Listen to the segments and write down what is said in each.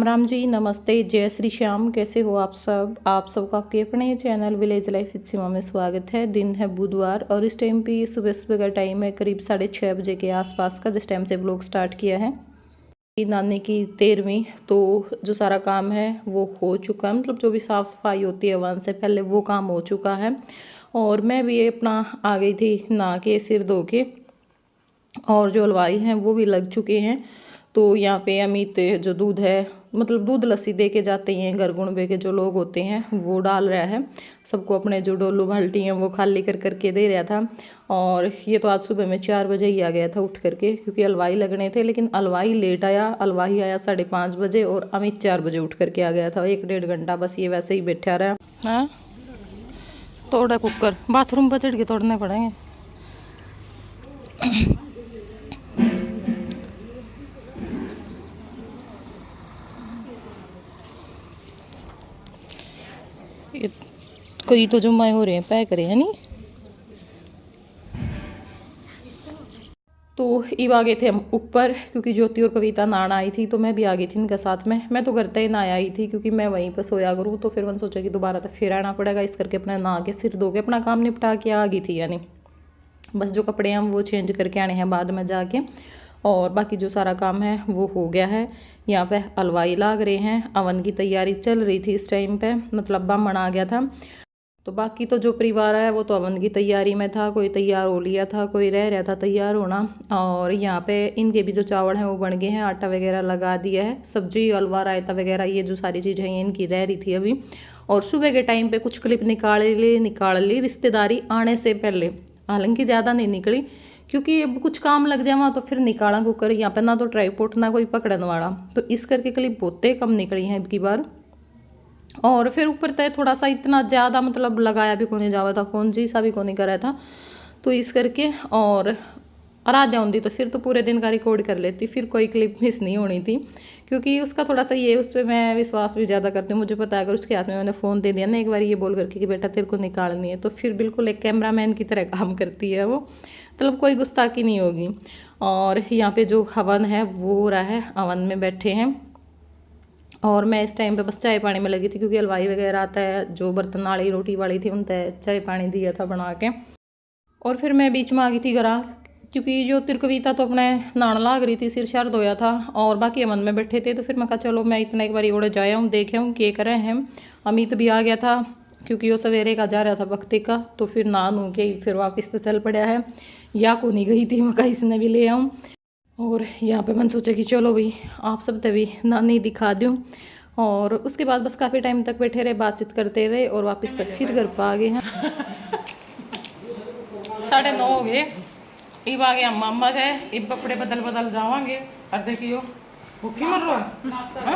राम राम जी, नमस्ते, जय श्री श्याम। कैसे हो आप सब? आप सबका आपके अपने चैनल विलेज लाइफ विद सीमा में स्वागत है। दिन है बुधवार और इस टाइम पे सुबह सुबह का टाइम है, करीब 6:30 बजे के आसपास का, जिस टाइम से व्लॉग स्टार्ट किया है। नानी की 13वीं, तो जो सारा काम है वो हो चुका है, मतलब जो भी साफ़ सफाई होती है वन से पहले वो काम हो चुका है। और मैं भी अपना आ गई थी नहा के, सिर धो के, और जो हलवाई हैं वो भी लग चुके हैं। तो यहाँ पे अमित जो दूध है, मतलब दूध लस्सी दे के जाते हैं घर गुणबे के जो लोग होते हैं, वो डाल रहा है सबको, अपने जो डोलू बाल्टी हैं वो खाली कर करके दे रहा था। और ये तो आज सुबह में 4 बजे ही आ गया था उठ करके, क्योंकि हलवाई लगने थे, लेकिन हलवाई लेट आया। हलवाई आया 5:30 बजे और अमित 4 बजे उठ करके आ गया था। 1-1.5 घंटा बस ये वैसे ही बैठा रहा। हाँ, तोड़ा कुकर बाथरूम पर चढ़ के तोड़ने पड़ेंगे। कोई तो जुम्मे हो रहे हैं, पैक करे है नहीं। तो अब आ गए थे हम ऊपर, क्योंकि ज्योति और कविता नहाना आई थी, तो मैं भी आ गई थी इनके साथ में। मैं तो घर तक नहा आई थी, क्योंकि मैं वहीं पर सोया करूँ, तो फिर मैंने सोचा कि दोबारा तो फिर आना पड़ेगा, इस करके अपना नहा के सिर धो के अपना काम निपटा के आ गई थी। यानी बस जो कपड़े हैं वो चेंज करके आने हैं बाद में जाके, और बाकी जो सारा काम है वो हो गया है। यहाँ पे हलवाई लाग रहे हैं, अवन की तैयारी चल रही थी इस टाइम पे, मतलब ब्राह्मण आ गया था। तो बाकी तो जो परिवार है वो तो अवन की तैयारी में था, कोई तैयार हो लिया था, कोई रह रहा था तैयार होना। और यहाँ पे इनके भी जो चावल हैं वो बन गए हैं, आटा वगैरह लगा दिया है, सब्जी हलवा रायता वगैरह ये जो सारी चीज़ें हैं इनकी रह रही थी अभी। और सुबह के टाइम पे कुछ क्लिप निकाल ली रिश्तेदारी आने से पहले, हालांकि ज़्यादा नहीं निकली, क्योंकि अब कुछ काम लग जाए वहाँ तो फिर निकाला कुकर, यहाँ पे ना तो ट्राईपोर्ट ना कोई पकड़ने वाला, तो इस करके क्लिप बहुते कम निकली हैं अब की बार। और फिर ऊपर तय थोड़ा सा इतना ज़्यादा मतलब लगाया भी कोनी जावा था, फोन जी सा भी कोनी करा था, तो इस करके। और आराध्या होती तो फिर तो पूरे दिन का रिकॉर्ड कर लेती, फिर कोई क्लिप मिस नहीं होनी थी, क्योंकि उसका थोड़ा सा ये, उस पर मैं विश्वास भी ज़्यादा करती हूँ। मुझे पता है अगर उसके हाथ में मैंने फ़ोन दे दिया ना एक बार ये बोल करके कि बेटा तेरे को निकालनी है, तो फिर बिल्कुल एक कैमरामैन की तरह काम करती है वो, मतलब कोई गुस्ताखी नहीं होगी। और यहाँ पे जो हवन है वो हो रहा है, हवन में बैठे हैं, और मैं इस टाइम पे बस चाय पानी में लगी थी, क्योंकि हलवाई वगैरह आता है, जो बर्तन वाली रोटी वाली थी उन तय चाय पानी दिया था बना के। और फिर मैं बीच में आ गई थी घर, क्योंकि जो तिरकविता तो अपने नहान लाग रही थी, सिर शार धोया था, और बाकी अमन में बैठे थे। तो फिर मैं कहा चलो मैं इतना एक बार ओड़े जाया हूँ, देखे हूँ के करें हैं। अमित भी आ गया था, क्योंकि वो सवेरे का जा रहा था भक्ति का, तो फिर नहा नू के फिर वापस तो चल पड़ा है। या को नहीं गई थी, मैं कहा इसने भी ले आऊँ। और यहाँ पे मैंने सोचा कि चलो भाई आप सब तभी नानी दिखा दूँ। और उसके बाद बस काफ़ी टाइम तक बैठे रहे, बातचीत करते रहे, और वापस तक फिर घर पर आ गए हैं। 9:30 हो गए, अब आ गए हम मामा है, अब कपड़े बदल जावांगे। और देखियो भूखी मर रहा,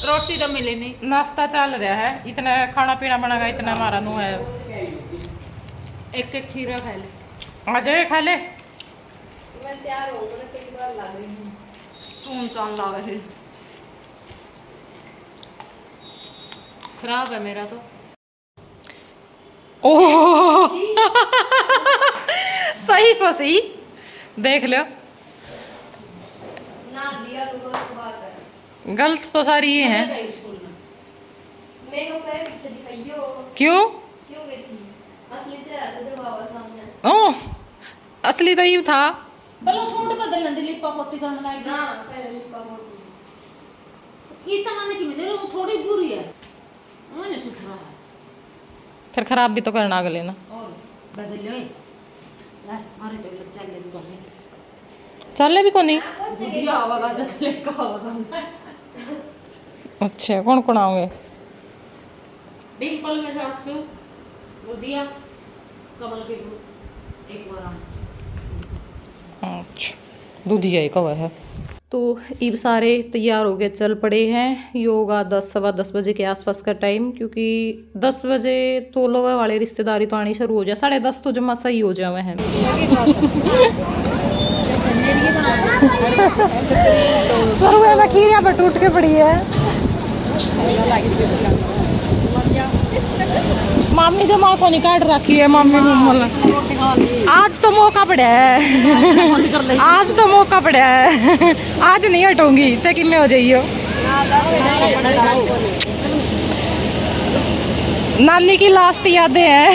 रोटी तो मिली नहीं, नाश्ता चल रहा है, इतना खाना पीना बनेगा, इतना हमारा नु है। एक खीरा खा ले, आ जाए खा ले। मैं तैयार हो गई, कई बार लग रही हूं, चून चान लावे है, खराब है मेरा तो। ओह सही फसी, देख लो ना दिया तो बात है, गलत तो सारी ये है। मैं को करे पीछे दिखाइयो, क्यों गई थी असली तेरा तो बाबा सामने। ओह असली तो ये था। पहले सूट बदल न दिली पापोती करने लायक ना, पहले लिपा पोती इतना नहीं कि मैंने वो थोड़ी बुरी है, मैंने सुथरा है, फिर खराब भी तो करना अगले ना। और बदल ले ला मारे तो चल ले भी कोनी, चले भी कोनी। बुधिया आवागा जत ले का आवागा। अच्छा कौन कौन आओगे? डिंपल में सासू, बुधिया, कमल के एक बार अच्छा दूधिया कब है। तो अब सारे तैयार हो गए, चल पड़े हैं। योगा 10-10:15 बजे के आसपास का टाइम, क्योंकि 10 बजे तो लोग वाले रिश्तेदारी तो आनी शुरू हो जाए, 10:30 तो जमा सही हो जाए हैं। सरुए में खीरिया पर टूट के पड़ी है। मामी जो माँ को नहीं काट रखी है, मामी आज तो मौका पड़ा है, आज तो मौका पड़ा है, आज नहीं हटूंगी, चेकिंग में हो जाइयो। नानी की लास्ट यादें हैं।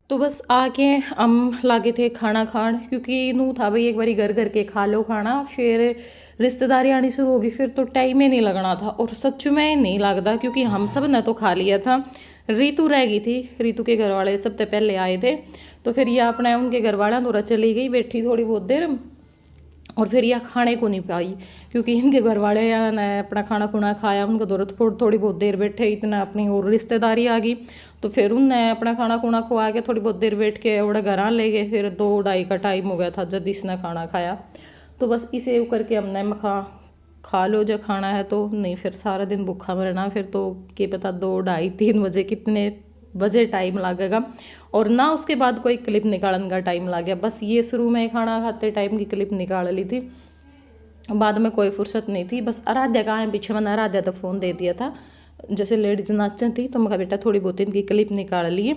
तो बस आके हम लागे थे खाना खान, क्योंकि नू था भाई एक बारी घर घर के खा लो खाना, फिर रिश्तेदारी आनी शुरू होगी, फिर तो टाइम ही नहीं लगना था। और सच में नहीं लगता, क्योंकि हम सब ने तो खा लिया था। रीतू रह गई थी, रीतू के घर वाले सबसे पहले आए थे, तो फिर यह अपने उनके घर वाला तो चली गई, बैठी थोड़ी बहुत देर, और फिर यह खाने को नहीं पाई, क्योंकि इनके घर वाले ने अपना खाना खुना खाया, उनको जरूरत थोड़ी बहुत देर बैठे, इतना अपनी और रिश्तेदारी आ गई, तो फिर उनने अपना खाना खुना खुआ के थोड़ी बहुत देर बैठ के और घर ले गए। फिर 2-2:30 का टाइम हो गया था जब इसने खाना खाया। तो बस इसे करके हमने खा लो जो खाना है, तो नहीं फिर सारा दिन भूखा मरना, फिर तो क्या पता 2-2:30-3 बजे कितने बजे टाइम लगेगा। और ना उसके बाद कोई क्लिप निकालने का टाइम लग गया, बस ये शुरू में खाना खाते टाइम की क्लिप निकाल ली थी, बाद में कोई फुर्सत नहीं थी। बस आराध्या का पीछे मैंने आराध्या तो फ़ोन दे दिया था, जैसे लेडीज नाचन थी, तो मैं बेटा थोड़ी बहुत इनकी क्लिप निकाल लिए,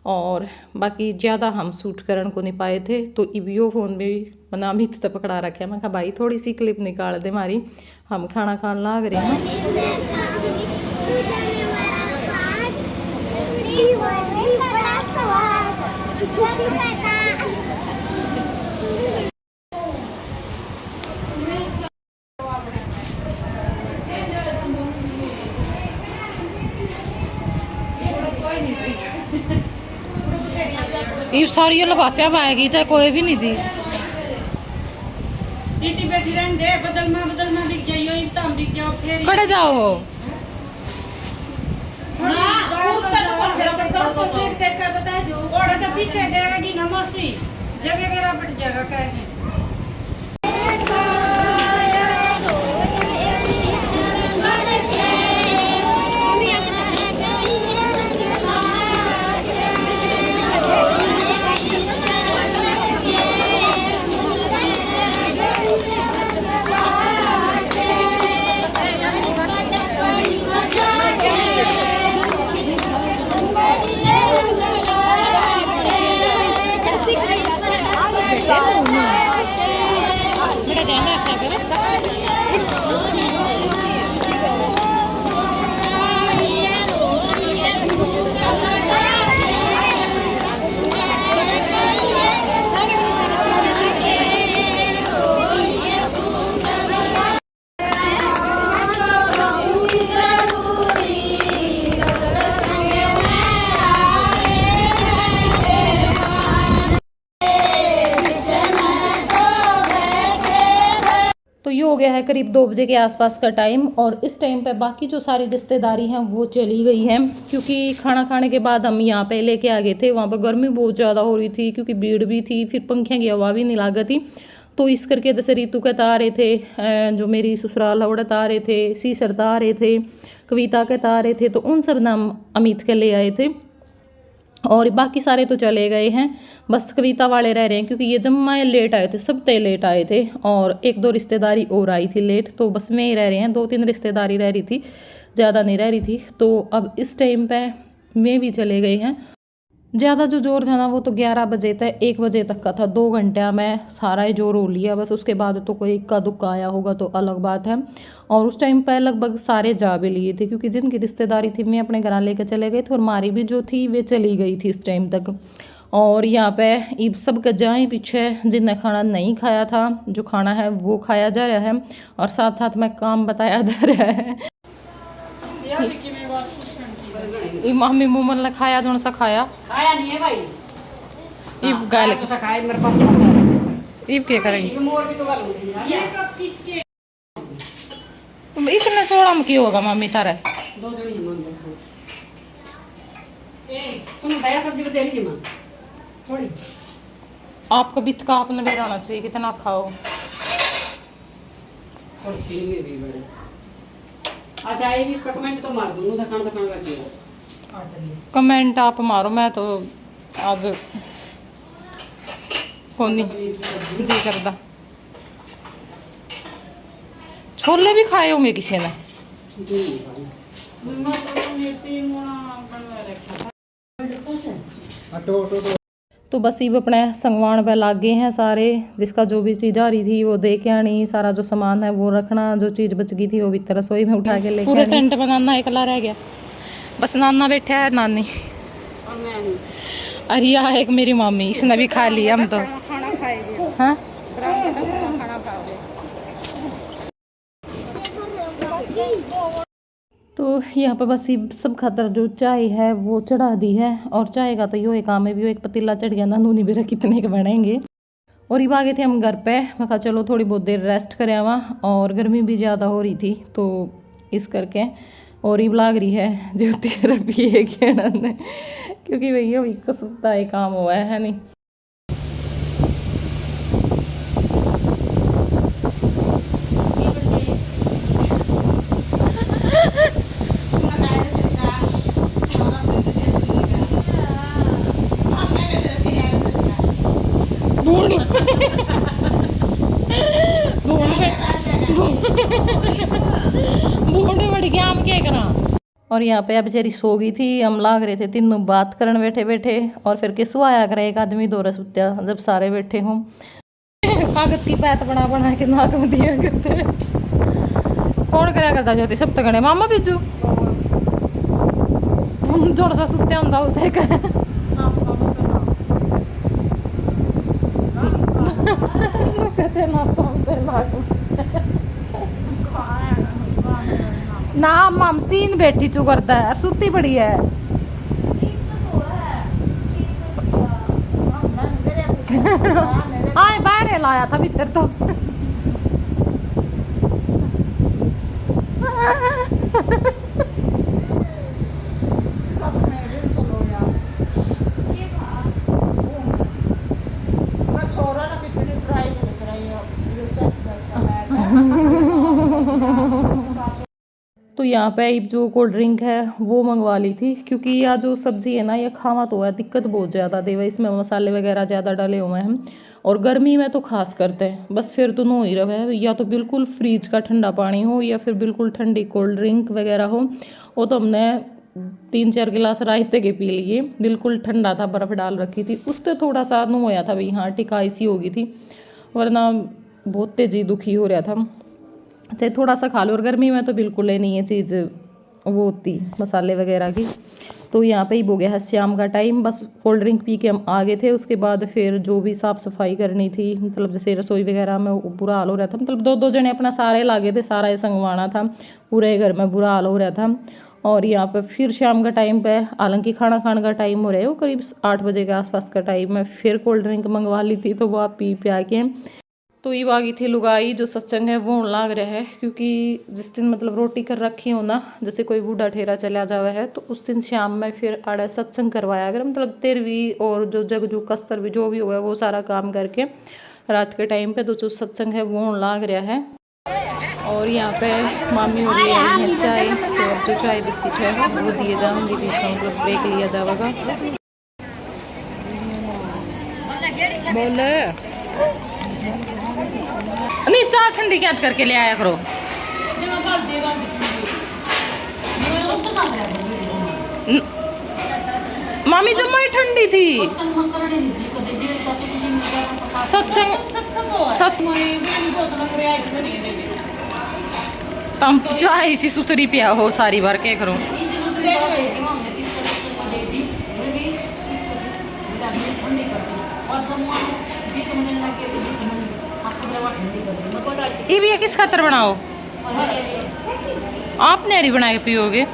और बाकी ज़्यादा हम शूट करने को नहीं पाए थे। तो इवियो फ़ोन भी मैंने अमित तक पकड़ा रखा, मैं कहा भाई थोड़ी सी क्लिप निकाल दे हमारी, हम खाना खाने लग रहे हैं। ये सारी लफाफिया पाएगी, चाहे कोई भी नहीं थी। इतनी बैठी रहने दे, बदल में दिख जाइयो, इतना दिख जाओ फिर कड़े जाओ हो ओड़ा तो पीछे देवेगी नमस्ती, जब ये मेरा बट जाएगा कहे हो गया है करीब 2 बजे के आसपास का टाइम, और इस टाइम पे बाकी जो सारी रिश्तेदारी हैं वो चली गई हैं, क्योंकि खाना खाने के बाद हम यहाँ पे लेके आ गए थे। वहाँ पर गर्मी बहुत ज़्यादा हो रही थी, क्योंकि भीड़ भी थी, फिर पंखे की हवा भी नहीं लगा थी। तो इस करके जैसे रीतू कहता आ रहे थे, जो मेरी ससुराल औरत आ रहे थे, सीसरता आ रहे थे, कविता कहता आ रहे थे, तो उन सब नाम अमित के ले आए थे, और बाकी सारे तो चले गए हैं, बस कविता वाले रह रहे हैं, क्योंकि ये जम्मा लेट आए थे, सब तय लेट आए थे, और 1-2 रिश्तेदारी और आई थी लेट, तो बस में ही रह रहे हैं। 2-3 रिश्तेदारी रह रही थी, ज़्यादा नहीं रह रही थी। तो अब इस टाइम पे में भी चले गए हैं। ज़्यादा जो जोर था ना वो तो 11 बजे तक 1 बजे तक का था, 2 घंटा में सारा ही जोर हो लिया, बस उसके बाद तो कोई इक्का दुक्का आया होगा तो अलग बात है। और उस टाइम पर लगभग सारे जा भी लिए थे, क्योंकि जिनकी रिश्तेदारी थी मैं अपने घर लेकर चले गए थे, और हमारी भी जो थी वे चली गई थी इस टाइम तक। और यहाँ पे सब जाएँ पीछे जिनने खाना नहीं खाया था, जो खाना है वो खाया जा रहा है, और साथ साथ में काम बताया जा रहा है। मम्मी मोमन ने खाया जो सा खाया नहीं है भाई, इब गाल तो खाए मेरे पास इब क्या करेंगे, मोर भी तो ये कब किसके इतने सोड़ा में क्यों होगा मम्मी तारा 2 जनी मन देखो ए तुम दया सब्जी को दे रही मां थोड़ी, आपको बित का आपने भी रहना चाहिए, कितना खाओ। और चीनी में भी बड़े अच्छा ये भी इसका कमेंट तो मार दूं, दखान करके कमेंट आप मारो, मैं तो आज होनी जी करदा। छोले भी खाए होंगे किसी ने, तो बस ये अपने संगवान पे लाग गए हैं सारे, जिसका जो भी चीज़ आ रही थी वो दे के आनी, सारा जो सामान है वो रखना, जो चीज़ बच गई थी वो भी रसोई में उठा के लेके पूरा टेंट बनाना एकला रह गया। बस नाना बैठा है, नानी अरे यहाँ एक मेरी मम्मी, इसने भी खा लिया। हम तो हाँ तो यहाँ पर बस ये सब खातर जो चाय है वो चढ़ा दी है, और चाय का तो यो एक काम है भी, एक पतीला चढ़ गया ना, नूनी भी कितने के बनेंगे। और ये आ गए थे हम घर पे, मैं कहा चलो थोड़ी बहुत देर रेस्ट करे आवा, और गर्मी भी ज़्यादा हो रही थी तो इस करके। और ये लाग रही है जो थेरेपी है क्योंकि भैया अभी कसुता है काम हुआ है नहीं। बूढ़े बढ़ गया हम क्या करा। और यहाँ पे बेचारी सो गई थी, हम लाग रहे थे तीनों बात करन बैठे बैठे, और फिर किसु आया करे एक आदमी दो रस सुत्या जब सारे बैठे हों। कागज की पैत बना बना के नाक में दिया करते। कौन कराया करता ज्योति सब तक मामा बिजू जोड़ सा सुत्या होंदा उसे ना माम तीन बैठी चू करता है, सुती पड़ी है। हाँ बाहर लाया था भीतर तो तो यहाँ पे जो कोल्ड ड्रिंक है वो मंगवा ली थी, क्योंकि यह जो सब्जी है ना ये खावा तो है दिक्कत बहुत ज़्यादा देवा, इसमें मसाले वगैरह ज़्यादा डाले हुए हैं, और गर्मी में तो खास करते हैं बस फिर तो नो ही रहे, या तो बिल्कुल फ्रीज का ठंडा पानी हो या फिर बिल्कुल ठंडी कोल्ड ड्रिंक वगैरह हो। वो तो हमने 3-4 गिलास रायते के पी लिए, बिल्कुल ठंडा था, बर्फ़ डाल रखी थी, उससे थोड़ा सा नो होया था भाई हाँ टिकाई सी हो गई थी, वरना बहुत तेजी दुखी हो रहा था। चाहे थोड़ा सा खा लो, और गर्मी में तो बिल्कुल ही नहीं है चीज़ वो होती मसाले वगैरह की। तो यहाँ पे ही हो गया है शाम का टाइम, बस कोल्ड ड्रिंक पी के हम आ गए थे। उसके बाद फिर जो भी साफ़ सफाई करनी थी, मतलब जैसे रसोई वगैरह में बुरा हाल हो रहा था, मतलब दो जने अपना सारे लागे थे, सारा ये संगवाना था, पूरे घर में बुरा हाल हो रहा था। और यहाँ पे फिर शाम का टाइम पे, हालांकि खाना खाने का टाइम हो रहा है वो करीब 8 बजे के आसपास का टाइम में, फिर कोल्ड ड्रिंक मंगवा ली थी तो वो आप पी पिया के। तो ये आ गई थी लुगाई, जो सत्संग है वो लाग रहा है, क्योंकि जिस दिन मतलब रोटी कर रखी हो ना, जैसे कोई बूढ़ा ठेरा चला जावा है तो उस दिन शाम में फिर आड़ा सत्संग करवाया अगर, मतलब तेरहवीं और जो जगजू कस्तर भी जो भी हुआ है वो सारा काम करके रात के टाइम पे तो जो सत्संग है वो लाग रहा है। और यहाँ पे मामी हो रही है चाय, तो अब जो चाय बिस्किट है वो दिए जाएंगे, बीच में मतलब ब्रेक लिया जाएगा। बोले नहीं, चार ठंडी कैद करके ले आया करो। मामी जम्मा ही ठंडी थी। सत्संग तुम चाहे इसी सुतरी पिया हो सारी बार क्या करूं। ये भी किस खातर बनाओ आप, नहरी बना के पियोगे?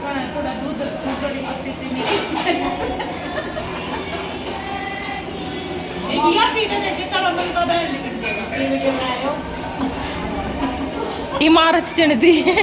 इमारत चढ़ती है।